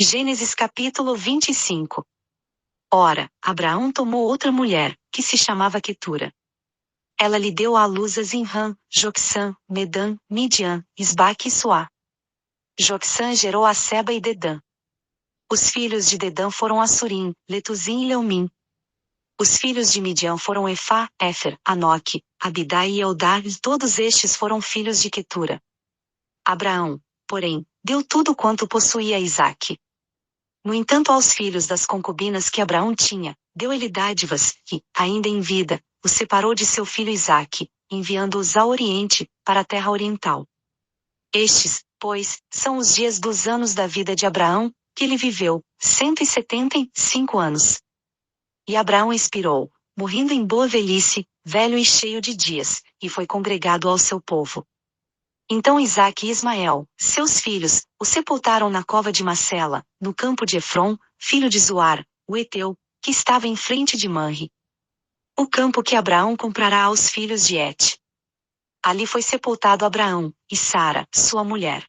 Gênesis capítulo 25. Ora, Abraão tomou outra mulher, que se chamava Quetura. Ela lhe deu à luz a Zinrã, Joksã, Medã, Midian, Isbaque e Suá. Joksã gerou a Seba e Dedã. Os filhos de Dedã foram Assurim, Letuzim e Leumim. Os filhos de Midian foram Efá, Éfer, Anoque, Abidá e Eldá, e todos estes foram filhos de Quetura. Abraão, porém, deu tudo quanto possuía a Isaque. No entanto, aos filhos das concubinas que Abraão tinha, deu ele dádivas, e, ainda em vida, os separou de seu filho Isaque, enviando-os ao Oriente, para a terra oriental. Estes, pois, são os dias dos anos da vida de Abraão, que ele viveu, 175 anos. E Abraão expirou, morrendo em boa velhice, velho e cheio de dias, e foi congregado ao seu povo. Então Isaque e Ismael, seus filhos, o sepultaram na cova de Macela, no campo de Efron, filho de Zoar, o Eteu, que estava em frente de Manre. O campo que Abraão comprará aos filhos de Et. Ali foi sepultado Abraão, e Sara, sua mulher.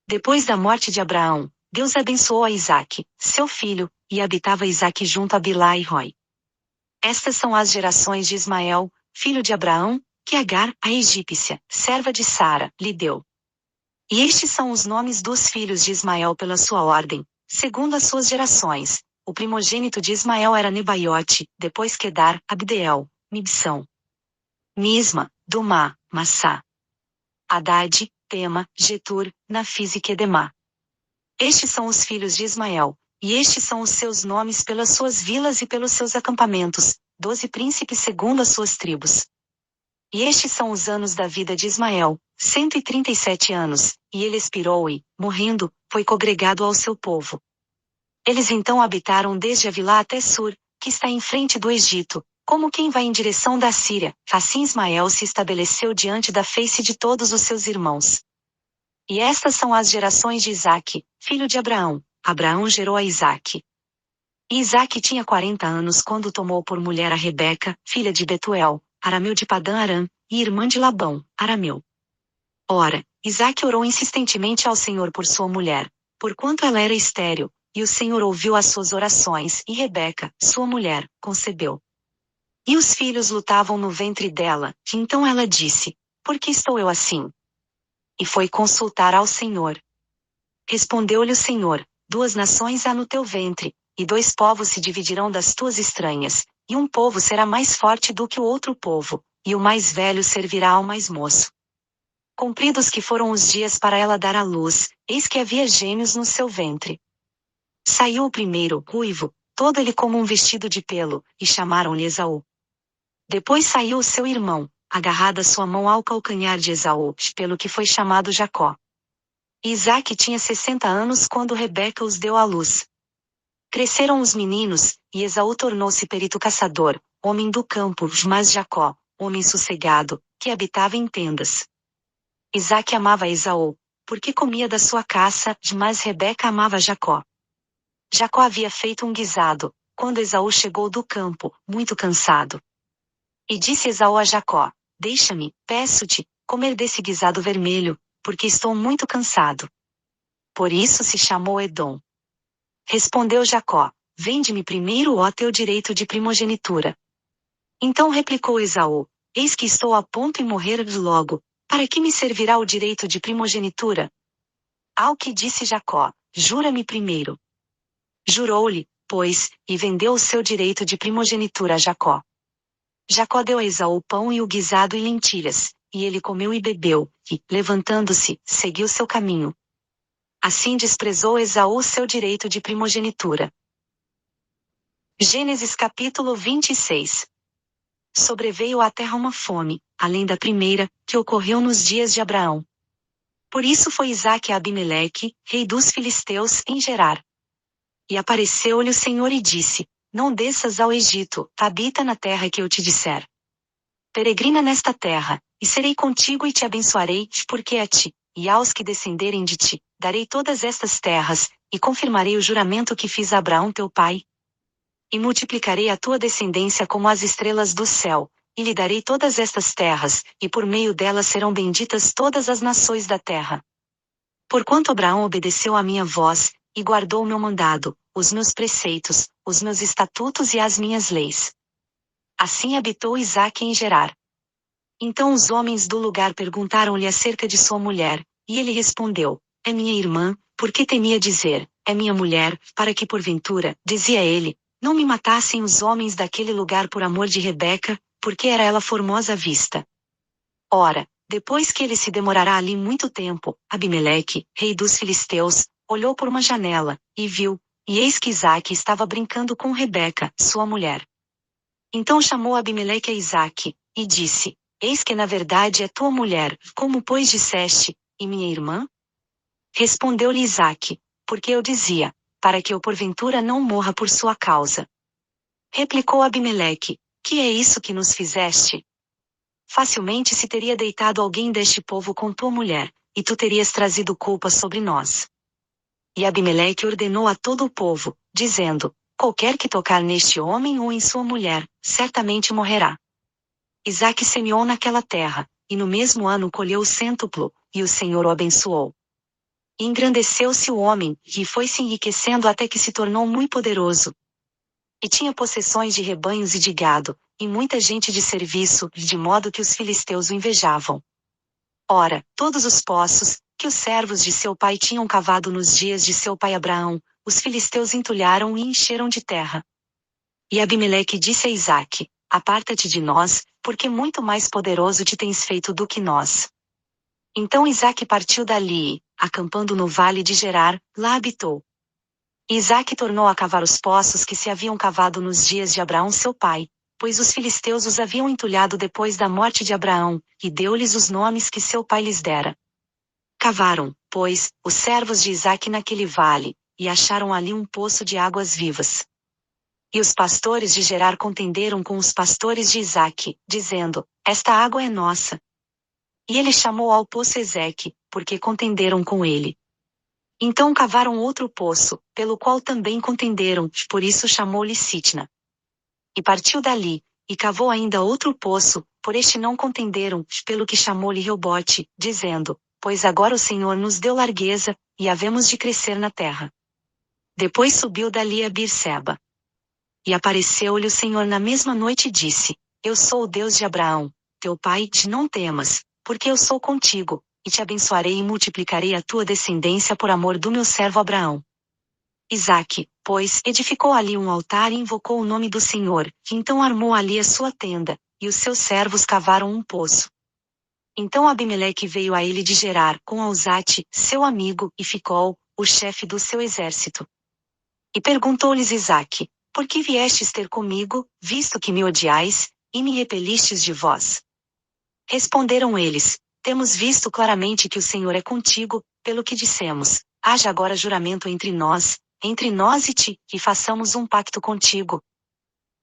Depois da morte de Abraão, Deus abençoou a Isaque, seu filho, e habitava Isaque junto a Bilá e Rói. Estas são as gerações de Ismael, filho de Abraão, que Agar, a egípcia, serva de Sara, lhe deu. E estes são os nomes dos filhos de Ismael pela sua ordem, segundo as suas gerações. O primogênito de Ismael era Nebaiote, depois Quedar, Abdeel, Mibsão, Misma, Dumá, Massá, Hadade, Tema, Getur, Nafis e Quedemá. Estes são os filhos de Ismael, e estes são os seus nomes pelas suas vilas e pelos seus acampamentos, 12 príncipes segundo as suas tribos. E estes são os anos da vida de Ismael, 137 anos, e ele expirou e, morrendo, foi congregado ao seu povo. Eles então habitaram desde Avilá até Sur, que está em frente do Egito, como quem vai em direção da Síria. Assim Ismael se estabeleceu diante da face de todos os seus irmãos. E estas são as gerações de Isaque, filho de Abraão. Abraão gerou a Isaque. E Isaque tinha 40 anos quando tomou por mulher a Rebeca, filha de Betuel, arameu de Padã Aram, e irmã de Labão, arameu. Ora, Isaque orou insistentemente ao Senhor por sua mulher, porquanto ela era estéril, e o Senhor ouviu as suas orações, e Rebeca, sua mulher, concebeu. E os filhos lutavam no ventre dela, e então ela disse: Por que estou eu assim? E foi consultar ao Senhor. Respondeu-lhe o Senhor: 2 nações há no teu ventre, e 2 povos se dividirão das tuas estranhas, e um povo será mais forte do que o outro povo, e o mais velho servirá ao mais moço. Cumpridos que foram os dias para ela dar à luz, eis que havia gêmeos no seu ventre. Saiu o primeiro, ruivo, todo ele como um vestido de pelo, e chamaram-lhe Esaú. Depois saiu o seu irmão, agarrada sua mão ao calcanhar de Esaú, pelo que foi chamado Jacó. E Isaque tinha 60 anos quando Rebeca os deu à luz. Cresceram os meninos, e Esaú tornou-se perito caçador, homem do campo, mas Jacó, homem sossegado, que habitava em tendas. Isaque amava Esaú, porque comia da sua caça, mas Rebeca amava Jacó. Jacó havia feito um guisado, quando Esaú chegou do campo, muito cansado. E disse Esaú a Jacó: Deixa-me, peço-te, comer desse guisado vermelho, porque estou muito cansado. Por isso se chamou Edom. Respondeu Jacó: Vende-me primeiro o teu direito de primogenitura. Então replicou Esaú: Eis que estou a ponto de morrer logo, para que me servirá o direito de primogenitura? Ao que disse Jacó: Jura-me primeiro. Jurou-lhe, pois, e vendeu o seu direito de primogenitura a Jacó. Jacó deu a Esaú pão e o guisado e lentilhas, e ele comeu e bebeu, e, levantando-se, seguiu seu caminho. Assim desprezou Esaú seu direito de primogenitura. Gênesis capítulo 26. Sobreveio à terra uma fome, além da primeira, que ocorreu nos dias de Abraão. Por isso foi Isaque a Abimeleque, rei dos filisteus, em Gerar. E apareceu-lhe o Senhor e disse: Não desças ao Egito, habita na terra que eu te disser. Peregrina nesta terra, e serei contigo e te abençoarei, porque a ti, e aos que descenderem de ti, darei todas estas terras, e confirmarei o juramento que fiz a Abraão teu pai. E multiplicarei a tua descendência como as estrelas do céu, e lhe darei todas estas terras, e por meio delas serão benditas todas as nações da terra. Porquanto Abraão obedeceu à minha voz, e guardou o meu mandado, os meus preceitos, os meus estatutos e as minhas leis. Assim habitou Isaque em Gerar. Então os homens do lugar perguntaram-lhe acerca de sua mulher, e ele respondeu: É minha irmã. Porque temia dizer: É minha mulher, para que porventura, dizia ele, não me matassem os homens daquele lugar por amor de Rebeca, porque era ela formosa à vista. Ora, depois que ele se demorará ali muito tempo, Abimeleque, rei dos filisteus, olhou por uma janela, e viu, e eis que Isaque estava brincando com Rebeca, sua mulher. Então chamou Abimeleque a Isaque, e disse: Eis que na verdade é tua mulher, como pois disseste, e minha irmã? Respondeu-lhe Isaque: Porque eu dizia, para que eu porventura não morra por sua causa. Replicou Abimeleque: Que é isso que nos fizeste? Facilmente se teria deitado alguém deste povo com tua mulher, e tu terias trazido culpa sobre nós. E Abimeleque ordenou a todo o povo, dizendo: Qualquer que tocar neste homem ou em sua mulher, certamente morrerá. Isaque semeou naquela terra, e no mesmo ano colheu o cêntuplo, e o Senhor o abençoou. E engrandeceu-se o homem, e foi se enriquecendo até que se tornou muito poderoso. E tinha possessões de rebanhos e de gado, e muita gente de serviço, de modo que os filisteus o invejavam. Ora, todos os poços, que os servos de seu pai tinham cavado nos dias de seu pai Abraão, os filisteus entulharam e encheram de terra. E Abimeleque disse a Isaque: Aparta-te de nós, porque muito mais poderoso te tens feito do que nós. Então Isaque partiu dali e, acampando no vale de Gerar, lá habitou. Isaque tornou a cavar os poços que se haviam cavado nos dias de Abraão seu pai, pois os filisteus os haviam entulhado depois da morte de Abraão, e deu-lhes os nomes que seu pai lhes dera. Cavaram, pois, os servos de Isaque naquele vale, e acharam ali um poço de águas vivas. E os pastores de Gerar contenderam com os pastores de Isaque, dizendo: Esta água é nossa. E ele chamou ao poço Ezeque, porque contenderam com ele. Então cavaram outro poço, pelo qual também contenderam, por isso chamou-lhe Sitna. E partiu dali, e cavou ainda outro poço, por este não contenderam, pelo que chamou-lhe Reobote, dizendo: Pois agora o Senhor nos deu largueza, e havemos de crescer na terra. Depois subiu dali a Beerseba. E apareceu-lhe o Senhor na mesma noite e disse: Eu sou o Deus de Abraão, teu pai, te não temas, porque eu sou contigo, e te abençoarei e multiplicarei a tua descendência por amor do meu servo Abraão. Isaque, pois, edificou ali um altar e invocou o nome do Senhor, que então armou ali a sua tenda, e os seus servos cavaram um poço. Então Abimeleque veio a ele de Gerar com Auzate, seu amigo, e Ficol, o chefe do seu exército. E perguntou-lhes Isaque: Por que viestes ter comigo, visto que me odiais, e me repelistes de vós? Responderam eles: Temos visto claramente que o Senhor é contigo, pelo que dissemos: Haja agora juramento entre nós e ti, e façamos um pacto contigo.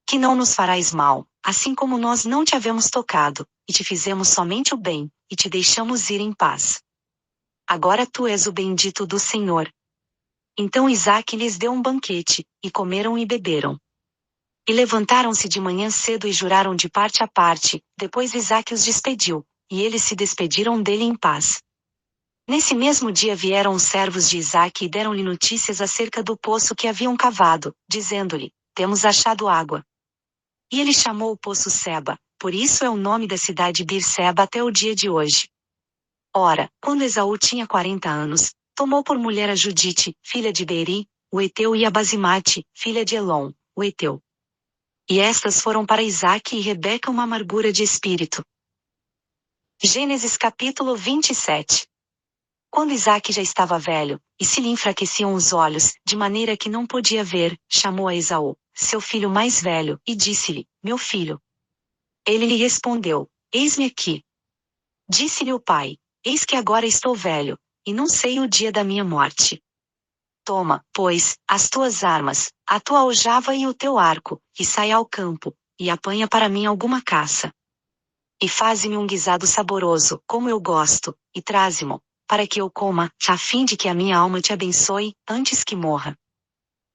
Que não nos farás mal, assim como nós não te havemos tocado, e te fizemos somente o bem, e te deixamos ir em paz. Agora tu és o bendito do Senhor. Então Isaque lhes deu um banquete, e comeram e beberam. E levantaram-se de manhã cedo e juraram de parte a parte, depois Isaque os despediu, e eles se despediram dele em paz. Nesse mesmo dia vieram os servos de Isaque e deram-lhe notícias acerca do poço que haviam cavado, dizendo-lhe: Temos achado água. E ele chamou o poço Seba, por isso é o nome da cidade Beerseba até o dia de hoje. Ora, quando Esaú tinha 40 anos, tomou por mulher a Judite, filha de Beeri, o Eteu, e a Basimate, filha de Elon, o Eteu. E estas foram para Isaque e Rebeca uma amargura de espírito. Gênesis capítulo 27. Quando Isaque já estava velho, e se lhe enfraqueciam os olhos, de maneira que não podia ver, chamou a Esaú, seu filho mais velho, e disse-lhe: Meu filho. Ele lhe respondeu: Eis-me aqui. Disse-lhe o pai: Eis que agora estou velho, e não sei o dia da minha morte. Toma, pois, as tuas armas, a tua aljava e o teu arco, e sai ao campo, e apanha para mim alguma caça. E faze-me um guisado saboroso, como eu gosto, e traze-mo, para que eu coma, a fim de que a minha alma te abençoe, antes que morra.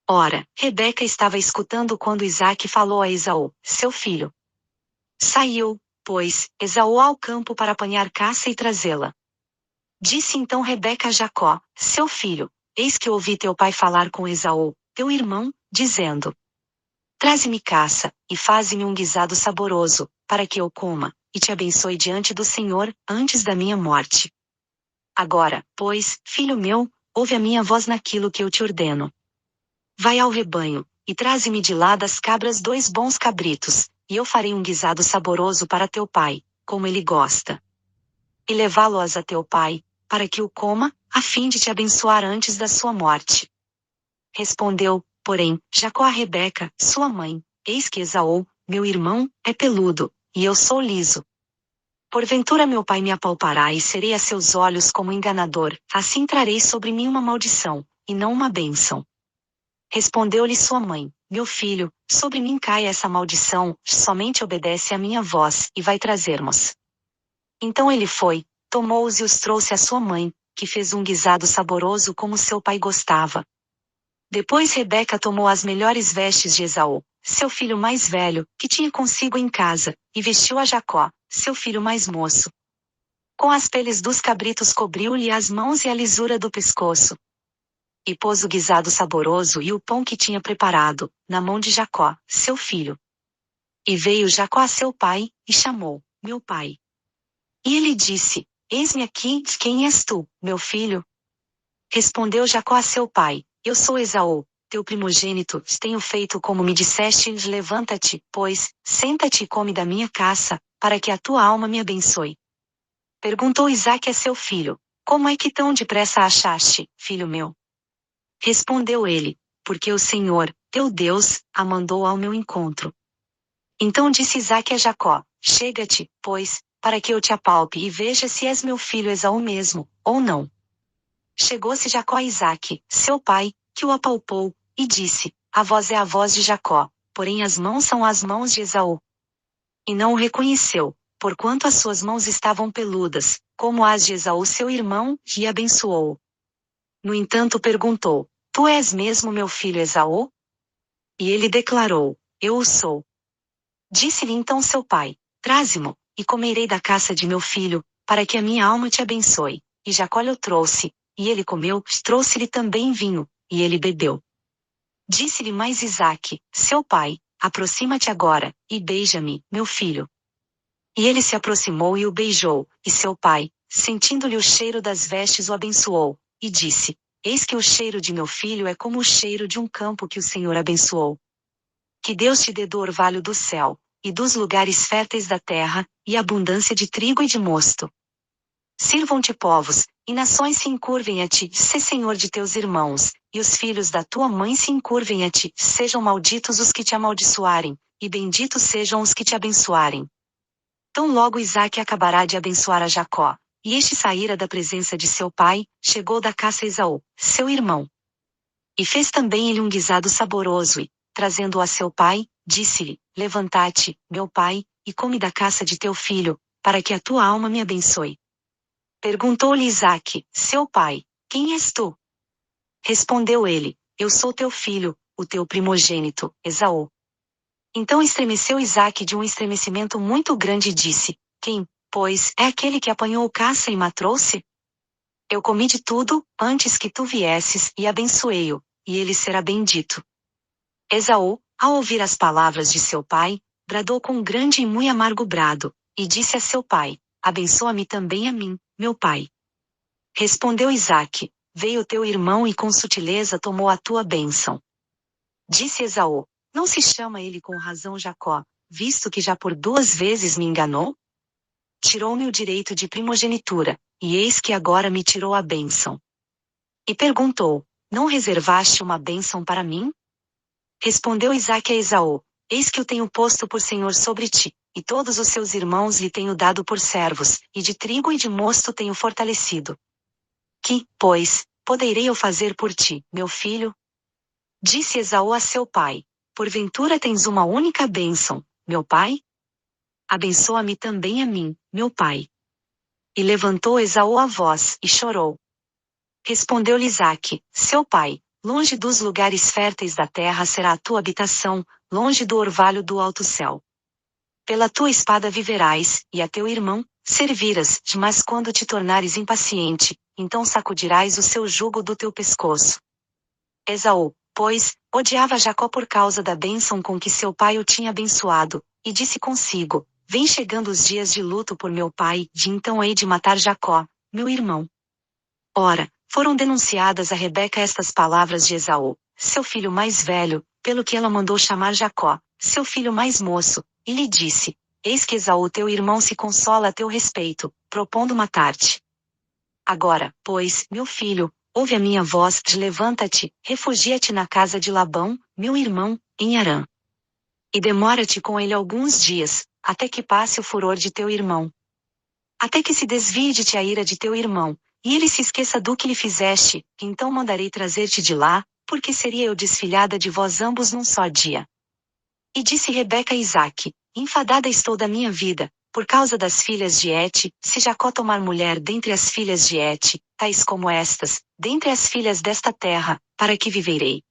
Ora, Rebeca estava escutando quando Isaque falou a Esaú, seu filho. Saiu, pois, Esaú ao campo para apanhar caça e trazê-la. Disse então Rebeca a Jacó, seu filho: eis que ouvi teu pai falar com Esaú, teu irmão, dizendo: Traze-me caça, e faze-me um guisado saboroso, para que eu coma, e te abençoe diante do Senhor, antes da minha morte. Agora, pois, filho meu, ouve a minha voz naquilo que eu te ordeno. Vai ao rebanho, e traze-me de lá das cabras 2 bons cabritos, e eu farei um guisado saboroso para teu pai, como ele gosta. E levá-lo-ás a teu pai, para que o coma, a fim de te abençoar antes da sua morte. Respondeu, porém, Jacó a Rebeca, sua mãe: Eis que Esaú, meu irmão, é peludo, e eu sou liso. Porventura meu pai me apalpará e serei a seus olhos como enganador, assim trarei sobre mim uma maldição, e não uma bênção. Respondeu-lhe sua mãe: Meu filho, sobre mim cai essa maldição, somente obedece à minha voz, e vai trazer-mos. Então ele foi, tomou-os e os trouxe à sua mãe, que fez um guisado saboroso como seu pai gostava. Depois Rebeca tomou as melhores vestes de Esaú, seu filho mais velho, que tinha consigo em casa, e vestiu a Jacó, seu filho mais moço. Com as peles dos cabritos cobriu-lhe as mãos e a lisura do pescoço. E pôs o guisado saboroso e o pão que tinha preparado, na mão de Jacó, seu filho. E veio Jacó a seu pai, e chamou: Meu pai. E ele disse: Eis-me aqui, quem és tu, meu filho? Respondeu Jacó a seu pai: Eu sou Esaú, teu primogênito, tenho feito como me disseste, levanta-te, pois, senta-te e come da minha caça, para que a tua alma me abençoe. Perguntou Isaque a seu filho: Como é que tão depressa a achaste, filho meu? Respondeu ele: Porque o Senhor, teu Deus, a mandou ao meu encontro. Então disse Isaque a Jacó: Chega-te, pois, para que eu te apalpe e veja se és meu filho Esaú mesmo, ou não. Chegou-se Jacó a Isaque, seu pai, que o apalpou, e disse: A voz é a voz de Jacó, porém as mãos são as mãos de Esaú. E não o reconheceu, porquanto as suas mãos estavam peludas, como as de Esaú seu irmão, e abençoou. No entanto perguntou: Tu és mesmo meu filho Esaú? E ele declarou: Eu o sou. Disse-lhe então seu pai: Traze-mo, e comerei da caça de meu filho, para que a minha alma te abençoe. E Jacó lhe trouxe, e ele comeu, trouxe-lhe também vinho, e ele bebeu. Disse-lhe mais Isaque, seu pai: Aproxima-te agora, e beija-me, meu filho. E ele se aproximou e o beijou, e seu pai, sentindo-lhe o cheiro das vestes, o abençoou, e disse: Eis que o cheiro de meu filho é como o cheiro de um campo que o Senhor abençoou. Que Deus te dê do orvalho do céu, e dos lugares férteis da terra, e abundância de trigo e de mosto. Sirvam-te povos, e nações se encurvem a ti, sê senhor de teus irmãos, e os filhos da tua mãe se encurvem a ti, sejam malditos os que te amaldiçoarem, e benditos sejam os que te abençoarem. Tão logo Isaque acabará de abençoar a Jacó, e este saíra da presença de seu pai, chegou da caça a Esaú, seu irmão. E fez também ele um guisado saboroso e, trazendo-o a seu pai, disse-lhe: Levanta-te, meu pai, e come da caça de teu filho, para que a tua alma me abençoe. Perguntou-lhe Isaque, seu pai: Quem és tu? Respondeu ele: Eu sou teu filho, o teu primogênito, Esaú. Então estremeceu Isaque de um estremecimento muito grande e disse: Quem, pois, é aquele que apanhou caça e matrou-se? Eu comi de tudo, antes que tu viesses, e abençoei-o, e ele será bendito. Esaú, ao ouvir as palavras de seu pai, bradou com grande e muito amargo brado, e disse a seu pai: Abençoa-me também a mim, meu pai. Respondeu Isaque: Veio teu irmão e com sutileza tomou a tua bênção. Disse Esaú: Não se chama ele com razão Jacó, visto que já por 2 vezes me enganou? Tirou-me o direito de primogenitura, e eis que agora me tirou a bênção. E perguntou: Não reservaste uma bênção para mim? Respondeu Isaque a Esaú: Eis que o tenho posto por senhor sobre ti, e todos os seus irmãos lhe tenho dado por servos, e de trigo e de mosto tenho fortalecido. Que, pois, poderei eu fazer por ti, meu filho? Disse Esaú a seu pai: Porventura tens uma única bênção, meu pai? Abençoa-me também a mim, meu pai. E levantou Esaú a voz, e chorou. Respondeu-lhe Isaque, seu pai: Longe dos lugares férteis da terra será a tua habitação, longe do orvalho do alto céu. Pela tua espada viverás, e a teu irmão, Servirás, mas quando te tornares impaciente, então sacudirás o seu jugo do teu pescoço. Esaú, pois, odiava Jacó por causa da bênção com que seu pai o tinha abençoado, e disse consigo: Vem chegando os dias de luto por meu pai, de então hei de matar Jacó, meu irmão. Ora, foram denunciadas a Rebeca estas palavras de Esaú, seu filho mais velho, pelo que ela mandou chamar Jacó, seu filho mais moço, e lhe disse: Eis que Esaú teu irmão se consola a teu respeito, propondo matar-te. Agora, pois, meu filho, ouve a minha voz, levanta-te, refugia-te na casa de Labão, meu irmão, em Harã. E demora-te com ele alguns dias, até que passe o furor de teu irmão. Até que se desvie de ti a ira de teu irmão, e ele se esqueça do que lhe fizeste, então mandarei trazer-te de lá, porque seria eu desfilhada de vós ambos num só dia. E disse Rebeca a Isaque: Enfadada estou da minha vida, por causa das filhas de Et, se Jacó tomar mulher dentre as filhas de Et, tais como estas, dentre as filhas desta terra, para que viverei.